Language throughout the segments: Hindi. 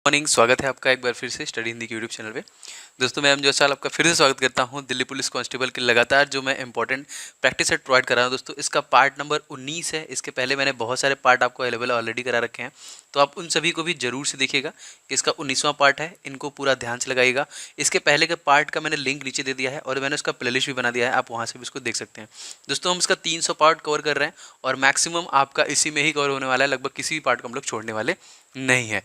मॉर्निंग, स्वागत है आपका एक बार फिर से स्टडी हिंदी के यूट्यूब चैनल पे। दोस्तों मैं अमजद साल आपका फिर से स्वागत करता हूं दिल्ली पुलिस कांस्टेबल के लगातार जो मैं इंपॉर्टेंट प्रैक्टिस सेट प्रोवाइड कर रहा हूं। दोस्तों इसका पार्ट नंबर 19 है। इसके पहले मैंने बहुत सारे पार्ट आपको अवेलेबल ऑलरेडी करा रखे हैं, तो आप उन सभी को भी जरूर से देखिएगा। इसका 19वां पार्ट है, इनको पूरा ध्यान से लगाइएगा। इसके पहले के पार्ट का मैंने लिंक नीचे दे दिया है और मैंने उसका प्लेलिस्ट भी बना दिया है, आप वहाँ से भी उसको देख सकते हैं। दोस्तों हम इसका 300 पार्ट कवर कर रहे हैं और मैक्सिमम आपका इसी में ही कवर होने वाला है, लगभग किसी भी पार्ट को हम लोग छोड़ने वाले नहीं है।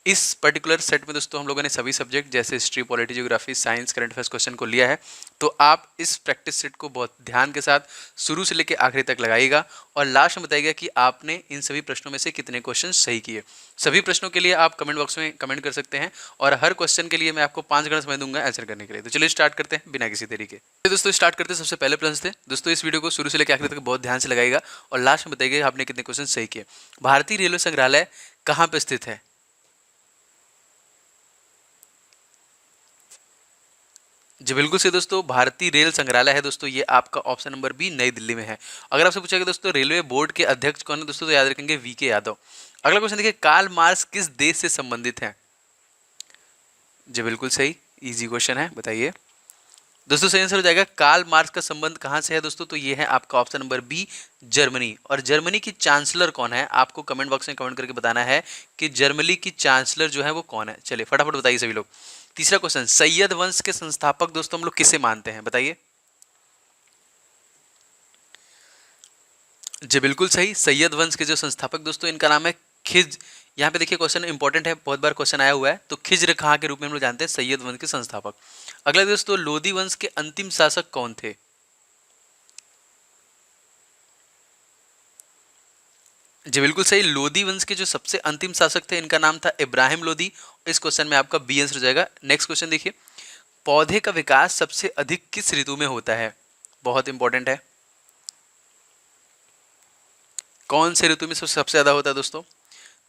इस पर्टिकुलर सेट में दोस्तों हम लोगों ने सभी सब्जेक्ट जैसे history, polity, geography, science, current affairs question को लिया है। तो आप इस प्रैक्टिस सेट को बहुत ध्यान के साथ शुरू से लेकर आखिरी तक लगाइएगा और लास्ट में बताइएगा कि आपने इन सभी प्रश्नों में से कितने क्वेश्चन सही किए। सभी प्रश्नों के लिए आप कमेंट बॉक्स में कमेंट कर सकते हैं और हर क्वेश्चन के लिए मैं आपको 5 घंटा समय दूंगा आंसर करने के लिए। तो चलिए स्टार्ट करते हैं बिना किसी तरीके। दोस्तों स्टार्ट करते हैं। सबसे पहले प्रश्न थे दोस्तों, इस वीडियो को शुरू से लेकर आखिरी तक बहुत ध्यान से लगाइएगा और लास्ट में बताइएगा आपने कितने क्वेश्चन सही किए। भारतीय रेलवे संग्रहालय कहाँ पे स्थित है? जी बिल्कुल सही दोस्तों, भारतीय रेल संग्रहालय है दोस्तों, ये आपका ऑप्शन नंबर बी नई दिल्ली में है। अगर आपसे पूछा गया दोस्तों रेलवे बोर्ड के अध्यक्ष कौन है दोस्तों, तो याद रखेंगे वीके यादव। अगला क्वेश्चन देखिए, कार्ल मार्क्स किस देश से संबंधित है? जी बिल्कुल सही, इजी क्वेश्चन है, बताइए दोस्तों। सही आंसर हो जाएगा कार्ल मार्क्स का संबंध कहां से है दोस्तों, तो ये है आपका ऑप्शन नंबर बी जर्मनी। और जर्मनी की चांसलर कौन है, आपको कमेंट बॉक्स में कमेंट करके बताना है कि जर्मनी की चांसलर जो है वो कौन है। चलिए फटाफट बताइए सभी लोग। तीसरा क्वेश्चन, सैयद वंश के संस्थापक दोस्तों हम लोग किसे मानते हैं, बताइए। जी बिल्कुल सही, सैयद वंश के जो संस्थापक दोस्तों इनका नाम है खिज। यहाँ पे देखिए क्वेश्चन इंपॉर्टेंट है, बहुत बार क्वेश्चन आया हुआ है। तो खिज्र खां के रूप में हम लोग जानते हैं सैयद वंश के संस्थापक। अगला दोस्तों, लोधी वंश के अंतिम शासक कौन थे? जी बिल्कुल सही, लोधी वंश के जो सबसे अंतिम शासक थे इनका नाम था इब्राहिम लोधी। इस क्वेश्चन में आपका बी आंसर हो जाएगा। नेक्स्ट क्वेश्चन देखिए, पौधे का विकास सबसे अधिक किस ऋतु में होता है? बहुत इंपॉर्टेंट है, कौन से ऋतु में सबसे ज्यादा होता है दोस्तों?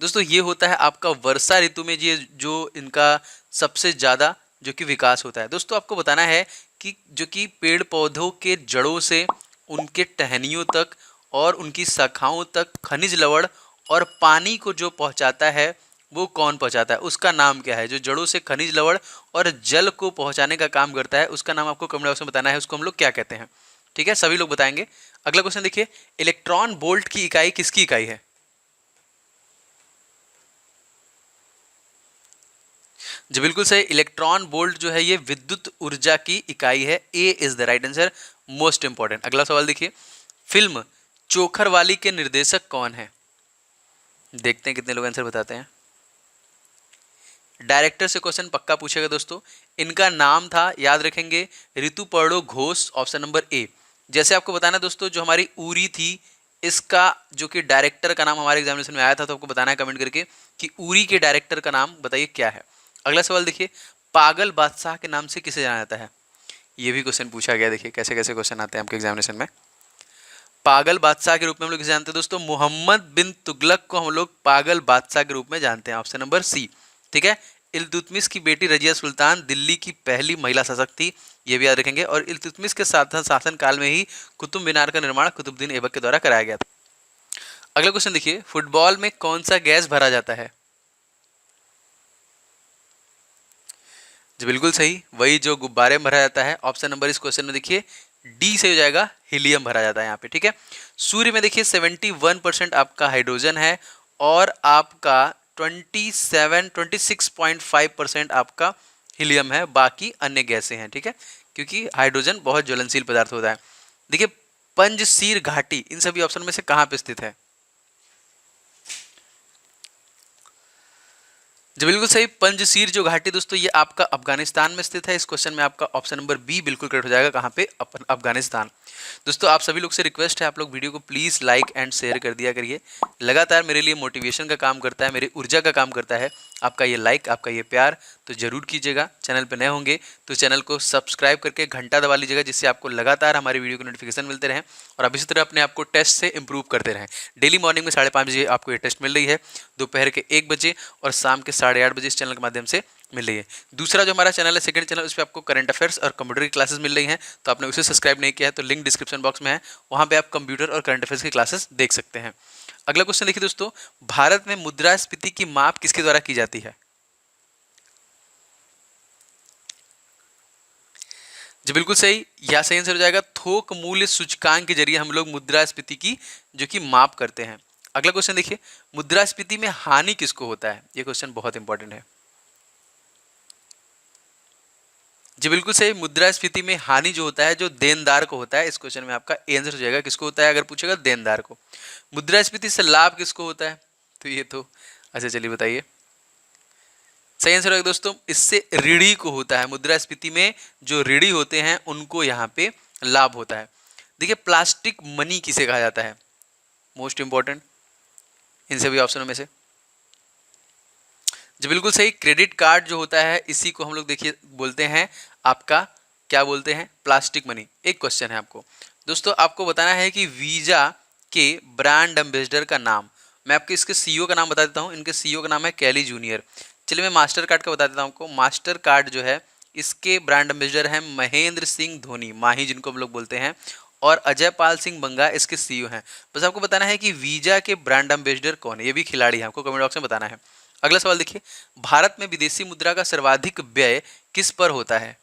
दोस्तों ये होता है आपका वर्षा ऋतु में, ये जो इनका सबसे ज्यादा जो कि विकास होता है। दोस्तों आपको बताना है कि जो कि पेड़ पौधों के जड़ों से उनके टहनियों तक और उनकी शाखाओं तक खनिज लवण और पानी को जो पहुंचाता है वो कौन पहुंचाता है, उसका नाम क्या है? जो जड़ों से खनिज लवण और जल को पहुंचाने का काम करता है उसका नाम आपको कमेंट बॉक्स में बताना है, उसको हम लोग क्या कहते हैं। ठीक है, सभी लोग बताएंगे। अगला क्वेश्चन देखिए, इलेक्ट्रॉन वोल्ट की इकाई किसकी इकाई है? जी बिल्कुल सही, इलेक्ट्रॉन वोल्ट जो है ये विद्युत ऊर्जा की इकाई है। A is the right answer, most important. अगला सवाल देखिए, फिल्म चोखर वाली के निर्देशक कौन है? देखते हैं कितने लोग आंसर बताते हैं। डायरेक्टर से क्वेश्चन पक्का पूछेगा दोस्तों। इनका नाम था, याद रखेंगे, Rituparno Ghosh, option number A. जैसे आपको बताना दोस्तों, जो हमारी उरी थी इसका जो कि डायरेक्टर का नाम हमारे एग्जामिनेशन में आया था, तो आपको बताना है कमेंट करके कि उरी के डायरेक्टर का नाम बताइए क्या है। अगला सवाल देखिए, पागल बादशाह के नाम से किसे जाना जाता है? ये भी क्वेश्चन पूछा गया, देखिए कैसे कैसे क्वेश्चन आते हैं आपके एग्जामिनेशन में। पागल बादशाह के रूप में हम लोग किसे जानते हैं दोस्तों? मोहम्मद बिन तुगलक को हम लोग पागल बादशाह के रूप में जानते हैं, ऑप्शन नंबर सी। ठीक है, इल्तुतमिश की बेटी रजिया सुल्तान दिल्ली की पहली महिला शासक थी, ये भी याद रखेंगे। और इल्तुतमिश के शासन काल में ही कुतुब मीनार का निर्माण कुतुबुद्दीन ऐबक के द्वारा कराया गया था। अगला क्वेश्चन देखिए, फुटबॉल में कौन सा गैस भरा जाता है? जी बिल्कुल सही, वही जो गुब्बारे में भरा जाता है। ऑप्शन नंबर इस क्वेश्चन में देखिए डी से हो जाएगा, हीलियम भरा जाता है यहाँ पे। ठीक है, सूर्य में देखिए 71% आपका हाइड्रोजन है और आपका 26.5% आपका हीलियम है, बाकी अन्य गैसें हैं। ठीक है, क्योंकि हाइड्रोजन बहुत ज्वलनशील पदार्थ होता है। देखिए, पंजशीर घाटी इन सभी ऑप्शन में से कहाँ पे स्थित है? जी बिल्कुल सही, पंजशीर जो घाटी दोस्तों ये आपका अफगानिस्तान में स्थित है। इस क्वेश्चन में आपका ऑप्शन नंबर बी बिल्कुल करेक्ट हो जाएगा, कहाँ पे? अफगानिस्तान। दोस्तों आप सभी लोग से रिक्वेस्ट है, आप लोग वीडियो को प्लीज लाइक एंड शेयर कर दिया करिए। लगातार मेरे लिए मोटिवेशन का काम करता है, मेरी ऊर्जा का काम करता है आपका ये लाइक, आपका ये प्यार, तो जरूर कीजिएगा। चैनल पर नए होंगे तो चैनल को सब्सक्राइब करके घंटा दबा लीजिएगा, जिससे आपको लगातार हमारी वीडियो के नोटिफिकेशन मिलते रहें और आप इसी तरह अपने आप को टेस्ट से इंप्रूव करते रहें। डेली मॉर्निंग में 5:30 बजे आपको ये टेस्ट मिल रही है, दोपहर के 1 बजे और शाम के 8:30 बजे इस चैनल के माध्यम से मिल रही है। दूसरा जो हमारा चैनल है, सेकंड चैनल, उस पर आपको करंट अफेयर्स और कंप्यूटर की क्लासेस मिल रही हैं, तो आपने उसे सब्सक्राइब नहीं किया है तो लिंक डिस्क्रिप्शन बॉक्स में है, वहां पे आप कंप्यूटर और करंट अफेयर्स की क्लासेस देख सकते हैं। अगला क्वेश्चन देखिए दोस्तों, भारत में मुद्रास्फीति की माप किसके द्वारा की जाती है? जी बिल्कुल सही, यह सही आंसर हो जाएगा। थोक मूल्य सूचकांक के जरिए हम लोग मुद्रास्फीति की जो कि माप करते हैं। अगला क्वेश्चन देखिए, मुद्रास्फीति में हानि किसको होता है? ये क्वेश्चन बहुत इंपॉर्टेंट है। जी बिल्कुल सही, मुद्रास्फीति में हानि जो होता है जो देनदार को होता है। इस क्वेश्चन में आपका ए आंसर हो जाएगा। किसको होता है? अगर पूछेगा देनदार को। मुद्रास्फीति से लाभ किसको होता है? तो ये तो अच्छा, चलिए बताइए। सही आंसर है दोस्तों, इससे ऋणी को होता है। मुद्रास्फीति में जो ऋणी होते हैं उनको यहाँ पे लाभ होता है। देखिए, प्लास्टिक मनी किसे कहा जाता है? मोस्ट इंपॉर्टेंट इन सभी ऑप्शनों में से। जी बिल्कुल सही, क्रेडिट कार्ड जो होता है इसी को हम लोग देखिए बोलते हैं आपका, क्या बोलते हैं? Plastic money. एक क्वेश्चन है आपको दोस्तों, आपको बताना है कि वीजा के ब्रांड एम्बेसडर का नाम। मैं आपको इसके सीईओ का नाम बता देता हूँ। इनके सीईओ का नाम है कैली जूनियर। चलिए मैं मास्टर कार्ड का बता देता हूँ आपको। मास्टर कार्ड जो है इसके ब्रांड एम्बेसडर हैं महेंद्र सिंह धोनी, माही जिनको हम लोग बोलते हैं, और अजय पाल सिंह बंगा इसके सीईओ हैं। बस आपको बताना है कि वीजा के ब्रांड एम्बेसडर कौन है। ये भी खिलाड़ी है, आपको कमेंट बॉक्स में बताना है। अगला सवाल देखिए, भारत में विदेशी मुद्रा का सर्वाधिक व्यय किस पर होता है?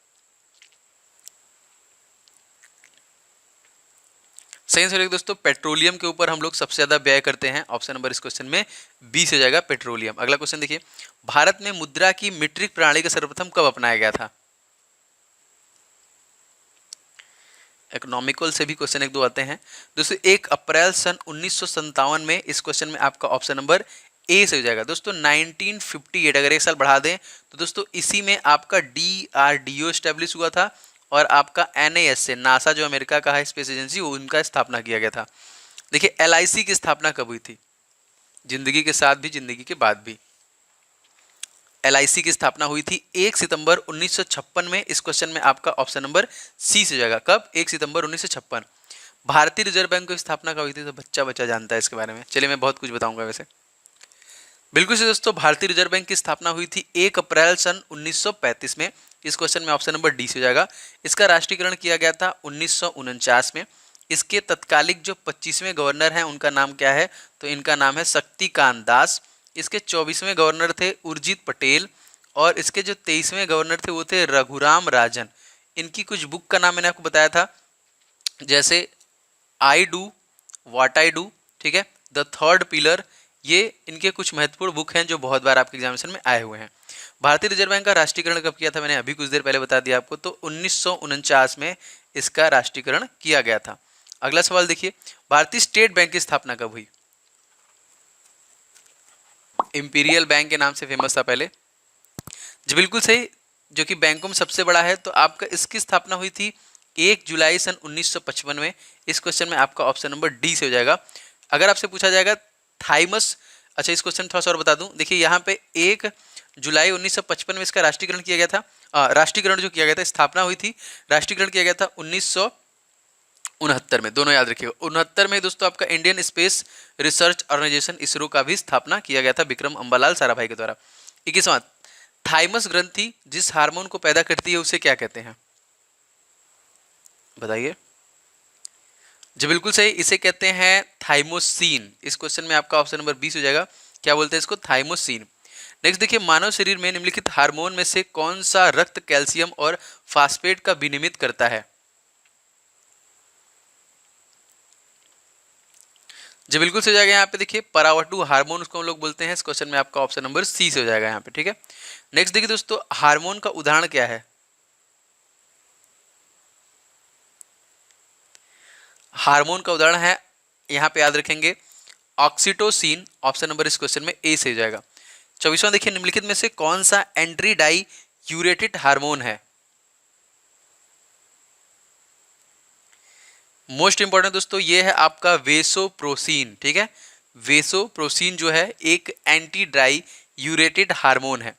सही आंसर है दोस्तों, पेट्रोलियम के ऊपर हम लोग सबसे ज्यादा व्यय करते हैं। ऑप्शन नंबर इस क्वेश्चन में बी से जाएगा, पेट्रोलियम। अगला क्वेश्चन देखिए, भारत में मुद्रा की मीट्रिक प्रणाली का सर्वप्रथम कब अपनाया गया था? इकोनॉमिकल से भी क्वेश्चन एक दो आते हैं दोस्तों। 1 अप्रैल सन 1957 में। इस क्वेश्चन में आपका ऑप्शन नंबर ए से हो जाएगा दोस्तों। 1958 अगर एक साल बढ़ा दें तो दोस्तों इसी में आपका DRDO स्टैब्लिश हुआ था, और आपका NASA नासा जो अमेरिका का है स्पेस एजेंसी, उनका स्थापना किया गया था। देखिए, LIC की स्थापना कब हुई थी? जिंदगी के साथ भी, जिंदगी के बाद भी। LIC की स्थापना हुई थी 1 सितंबर 1956 में। इस क्वेश्चन में आपका ऑप्शन नंबर सी से जाएगा। कब? 1 सितंबर 1956। भारतीय रिजर्व बैंक की स्थापना कब हुई थी? तो बच्चा बच्चा जानता है इसके बारे में। चलिए मैं बहुत कुछ बताऊंगा वैसे। बिल्कुल से दोस्तों, भारतीय रिजर्व बैंक की स्थापना हुई थी 1 अप्रैल सन 1935 में। इस क्वेश्चन में ऑप्शन नंबर डी से जाएगा। इसका राष्ट्रीयकरण किया गया था 1949 में। इसके तत्कालिक जो 25वें गवर्नर हैं उनका नाम क्या है? तो इनका नाम है शक्तिकांत दास। इसके 24वें गवर्नर थे उर्जित पटेल, और इसके जो 23वें गवर्नर थे वो थे रघुराम राजन। इनकी कुछ बुक का नाम मैंने आपको बताया था, जैसे I do what I do, ठीक है, द थर्ड पिलर। ये इनके कुछ महत्वपूर्ण बुक हैं जो बहुत बार आपके एग्जामिनेशन में आए हुए हैं। भारतीय रिजर्व बैंक का राष्ट्रीयकरण कब किया था? मैंने अभी कुछ देर पहले बता दिया आपको। तो 1949 में इसका राष्ट्रीयकरण किया गया था। अगला सवाल देखिए, भारतीय स्टेट बैंक की स्थापना कब हुई? इंपीरियल बैंक के नाम से फेमस था पहले। जी बिल्कुल सही, जो कि बैंकों में सबसे बड़ा है। तो आपका इसकी स्थापना हुई थी 1 जुलाई सन 1955 में। इस क्वेश्चन में आपका ऑप्शन नंबर डी से हो जाएगा। अगर आपसे पूछा जाएगा थाइमस, अच्छा इस क्वेश्चन थोड़ा सा और बता दूं। देखिए यहाँ पे 1 जुलाई 1955 में इसका राष्ट्रीयकरण किया गया था। राष्ट्रीयकरण जो किया गया था, स्थापना हुई थी, राष्ट्रीयकरण किया गया था 1969 में। दोनों याद रखिएगा। 69 में दोस्तों आपका Indian Space Research Organisation ISRO का भी स्थापना किया गया था विक्रम अम्बालाल साराभाई के द्वारा। 21वां, थाइमस ग्रंथि जिस हार्मोन को पैदा करती है उसे क्या कहते हैं? बताइए। जी बिल्कुल सही, इसे कहते हैं थाइमोसिन। इस क्वेश्चन में आपका ऑप्शन नंबर 20 हो जाएगा। क्या बोलते हैं इसको? थाइमोसिन। नेक्स्ट देखिए, मानव शरीर में निम्नलिखित हार्मोन में से कौन सा रक्त कैल्शियम और फास्फेट का विनियमित करता है? जी बिल्कुल सही हो जाएगा। यहाँ पे देखिए, परावटु हार्मोन उसको हम लोग बोलते हैं। इस क्वेश्चन में आपका ऑप्शन नंबर सी से हो जाएगा यहाँ पे, ठीक है। नेक्स्ट देखिए दोस्तों, हार्मोन का उदाहरण क्या है? हार्मोन का उदाहरण है, यहाँ पे याद रखेंगे, ऑक्सीटोसिन। ऑप्शन नंबर इस क्वेश्चन में ए से हो जाएगा। 24वां देखिए, निम्नलिखित में से कौन सा एंट्री डाई यूरेटेड हार्मोन है? मोस्ट इंपॉर्टेंट दोस्तों ये है आपका वेसोप्रोसिन, ठीक है। वेसोप्रोसिन जो है एक एंटी ड्राई यूरेटेड हार्मोन है।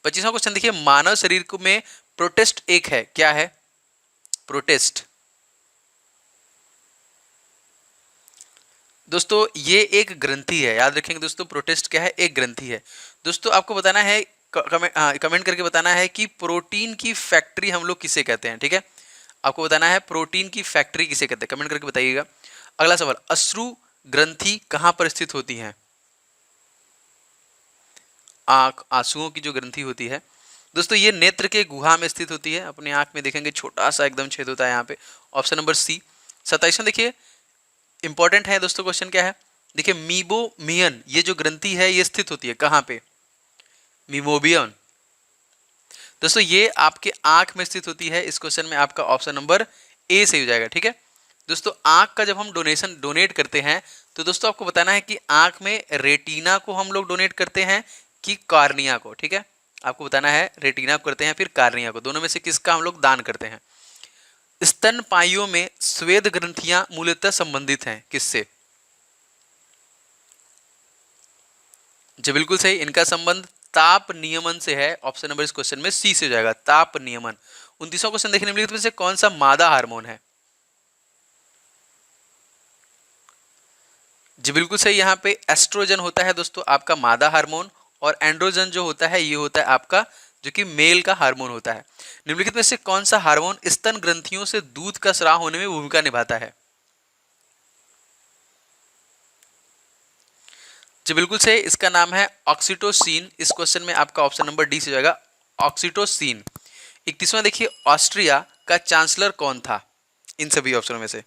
25वां क्वेश्चन देखिए, मानव शरीर को में प्रोटेस्ट एक है, क्या है? प्रोटेस्ट दोस्तों ये एक ग्रंथि है, याद रखेंगे दोस्तों। प्रोटेस्ट क्या है? एक ग्रंथि है। दोस्तों आपको बताना है, कमेंट करके बताना है कि प्रोटीन की फैक्ट्री हम लोग किसे कहते हैं, ठीक है। आपको बताना है प्रोटीन की फैक्ट्री किसे कहते हैं, कमेंट करके बताइएगा। अगला सवाल, अश्रु ग्रंथि कहाँ पर स्थित होती है? आंख, आंसुओं की जो ग्रंथि होती है दोस्तों ये नेत्र के गुहा में स्थित होती है, अपनी आंख में देखेंगे छोटा सा एकदम छेद होता है यहाँ पे। Option number C. 27वां देखिए इंपॉर्टेंट है दोस्तों, क्वेश्चन क्या है देखिए, मीबोमियन ये जो ग्रंथि है ये स्थित होती है कहाँ पे, मीबोमियन दोस्तों ये आपके आंख में स्थित होती है। इस क्वेश्चन में आपका ऑप्शन नंबर ए सही हो जाएगा, ठीक है। दोस्तों आंख का जब हम डोनेट करते हैं तो दोस्तों आपको बताना है कि आंख में रेटिना को हम लोग डोनेट करते हैं कि कार्निया को, ठीक है। आपको बताना है रेटिना को करते हैं फिर कार्निया को, दोनों में से किसका हम लोग दान करते हैं। स्तनपाइयों में स्वेद ग्रंथियां मूलतः संबंधित हैं किससे, जी बिल्कुल सही, इनका संबंध ताप नियमन से है। ऑप्शन नंबर इस क्वेश्चन में सी से हो जाएगा, ताप नियमन। 29वां क्वेश्चन देखने में से कौन सा मादा हार्मोन है, जी बिल्कुल सही, यहाँ पे एस्ट्रोजन होता है दोस्तों आपका मादा हार्मोन, और एंड्रोजन जो होता है ये होता है आपका जो कि मेल का हार्मोन होता है। निम्नलिखित में से कौन सा हार्मोन स्तन ग्रंथियों से दूध का स्राव होने में भूमिका निभाता है, जी बिल्कुल सही, इसका नाम है ऑक्सीटोसिन। इस क्वेश्चन में आपका ऑप्शन नंबर डी से जाएगा, ऑक्सीटोसिन। 31वां देखिए ऑस्ट्रिया का चांसलर कौन था इन सभी ऑप्शनों में से,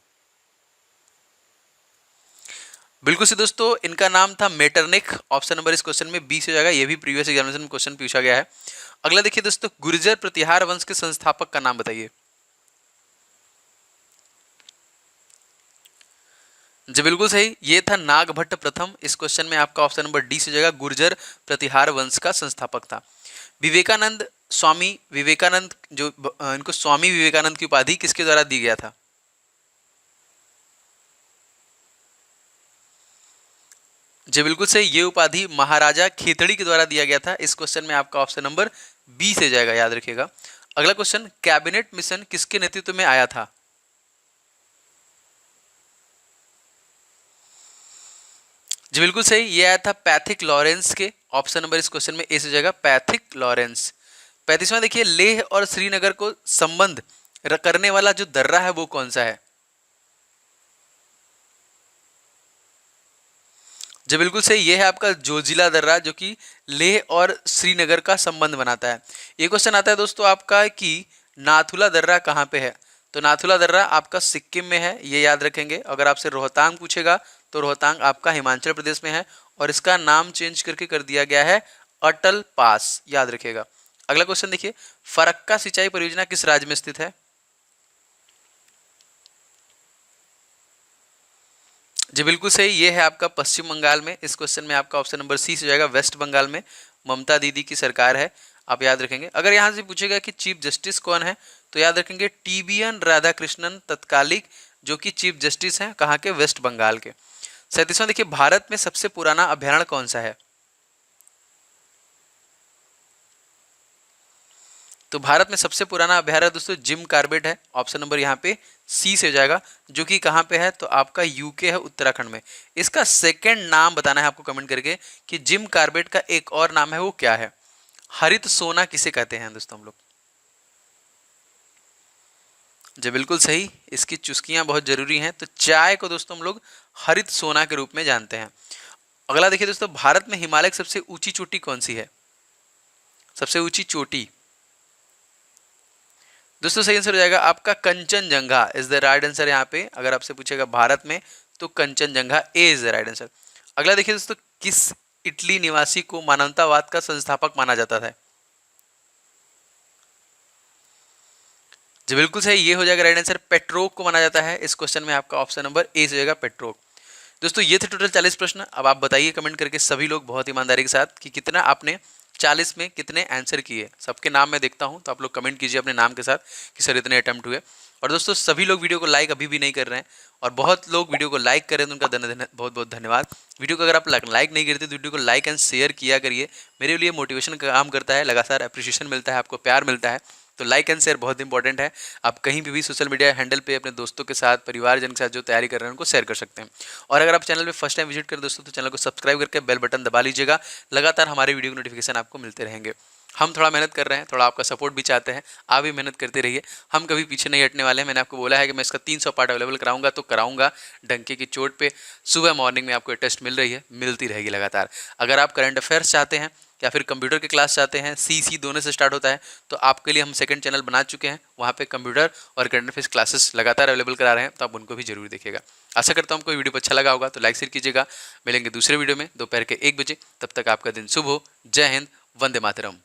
बिल्कुल से दोस्तों इनका नाम था मेटरनिक। ऑप्शन नंबर इस क्वेश्चन में बी से हो जाएगा, ये भी प्रीवियस एग्जामिनेशन में क्वेश्चन पूछा गया है। अगला देखिए दोस्तों, गुर्जर प्रतिहार वंश के संस्थापक का नाम बताइए, जी बिल्कुल सही, ये था नागभट्ट प्रथम। इस क्वेश्चन में आपका ऑप्शन नंबर डी से हो जाएगा, गुर्जर प्रतिहार वंश का संस्थापक था। विवेकानंद स्वामी विवेकानंद जो इनको स्वामी विवेकानंद की उपाधि किसके द्वारा दी गया था, जी बिल्कुल सही, ये उपाधि महाराजा खेतड़ी के द्वारा दिया गया था। इस क्वेश्चन में आपका ऑप्शन नंबर बी से जाएगा, याद रखिएगा। अगला क्वेश्चन, कैबिनेट मिशन किसके नेतृत्व में आया था, जी बिल्कुल सही, ये आया था पैथिक लॉरेंस के। ऑप्शन नंबर इस क्वेश्चन में ए से जाएगा, पैथिक लॉरेंस। 35वां देखिए, लेह और श्रीनगर को संबंध करने वाला जो दर्रा है वो कौन सा है, जी बिल्कुल सही, ये है आपका जोजिला दर्रा जो कि लेह और श्रीनगर का संबंध बनाता है। ये क्वेश्चन आता है दोस्तों आपका कि नाथुला दर्रा कहाँ पे है, तो नाथुला दर्रा आपका सिक्किम में है, ये याद रखेंगे। अगर आपसे रोहतांग पूछेगा तो रोहतांग आपका हिमाचल प्रदेश में है, और इसका नाम चेंज करके कर दिया गया है अटल पास, याद रखिएगा। अगला क्वेश्चन देखिए, फरक्का सिंचाई परियोजना किस राज्य में स्थित है, जी बिल्कुल सही, ये है आपका पश्चिम बंगाल में। इस क्वेश्चन में आपका ऑप्शन नंबर सी से जाएगा, वेस्ट बंगाल में ममता दीदी की सरकार है, आप याद रखेंगे। अगर यहाँ से पूछेगा कि चीफ जस्टिस कौन है तो याद रखेंगे टीबीएन राधाकृष्णन तत्कालिक, जो कि चीफ जस्टिस हैं कहाँ के, वेस्ट बंगाल के। 37वां देखिए, भारत में सबसे पुराना अभ्यारण्य कौन सा है, तो भारत में सबसे पुराना अभ्यारण्य दोस्तों जिम कार्बेट है। ऑप्शन नंबर यहाँ पे सी से हो जाएगा, जो कि कहाँ पे है, तो आपका यूके है, उत्तराखंड में। इसका सेकंड नाम बताना है आपको कमेंट करके कि जिम कार्बेट का एक और नाम है वो क्या है। हरित सोना किसे कहते हैं दोस्तों हम लोग, जी बिल्कुल सही, इसकी चुस्कियां बहुत जरूरी हैं। तो चाय को दोस्तों हम लोग हरित सोना के रूप में जानते हैं। अगला देखिए दोस्तों, भारत में हिमालय की सबसे ऊंची चोटी कौन सी है, सबसे ऊंची चोटी दोस्तों सही आंसर हो जाएगा आपका Kanchenjunga is the right answer. यहाँ पे अगर आपसे पूछेगा भारत में तो कंचनजंगा ए इज द राइट आंसर। अगला देखिए दोस्तों, किस इटली निवासी को मानवतावाद का संस्थापक माना जाता था, जी बिल्कुल सही, ये हो जाएगा राइट आंसर, पेट्रोक को माना जाता है। इस क्वेश्चन में आपका ऑप्शन नंबर ए से जाएगा, पेट्रोक। दोस्तों ये थे टोटल 40 प्रश्न। अब आप बताइए कमेंट करके सभी लोग बहुत ईमानदारी के साथ कि कितना आपने 40 में कितने आंसर किए। सबके नाम मैं देखता हूं, तो आप लोग कमेंट कीजिए अपने नाम के साथ कि सर इतने अटेम्प्ट हुए। और दोस्तों सभी लोग वीडियो को लाइक अभी भी नहीं कर रहे हैं, और बहुत लोग वीडियो को लाइक करें तो उनका बहुत बहुत धन्यवाद। वीडियो को अगर आप लाइक नहीं करते तो वीडियो को लाइक एंड शेयर किया करिए, मेरे लिए मोटिवेशन का काम करता है, लगातार अप्रिशिएशन मिलता है, आपको प्यार मिलता है। तो लाइक एंड शेयर बहुत इंपॉर्टेंट है। आप कहीं भी सोशल मीडिया हैंडल पे अपने दोस्तों के साथ, परिवारजन के साथ जो तैयारी कर रहे हैं उनको शेयर कर सकते हैं। और अगर आप चैनल पे फर्स्ट टाइम विजिट करें दोस्तों तो चैनल को सब्सक्राइब करके बेल बटन दबा लीजिएगा, लगातार हमारे वीडियो के नोटिफिकेशन आपको मिलते रहेंगे। हम थोड़ा मेहनत कर रहे हैं, थोड़ा आपका सपोर्ट भी चाहते हैं, आप भी मेहनत करते रहिए, हम कभी पीछे नहीं हटने वाले हैं। मैंने आपको बोला है कि मैं इसका 300 पार्ट अवेलेबल कराऊंगा तो कराऊंगा, डंके की चोट पे। सुबह मॉर्निंग में आपको टेस्ट मिल रही है, मिलती रहेगी लगातार। अगर आप करंट अफेयर्स चाहते हैं या फिर कंप्यूटर के क्लास चाहते हैं, सी दोनों से स्टार्ट होता है, तो आपके लिए हम सेकंड चैनल बना चुके हैं। वहाँ पे कंप्यूटर और करंट अफेयर्स क्लासेस लगातार अवेलेबल करा रहे हैं, तो आप उनको भी जरूर देखिएगा। आशा करता हूँ आपको वीडियो अच्छा लगा होगा, तो लाइक शेयर कीजिएगा। मिलेंगे दूसरे वीडियो में दोपहर के 1 बजे। तब तक आपका दिन शुभ हो। जय हिंद, वंदे मातरम।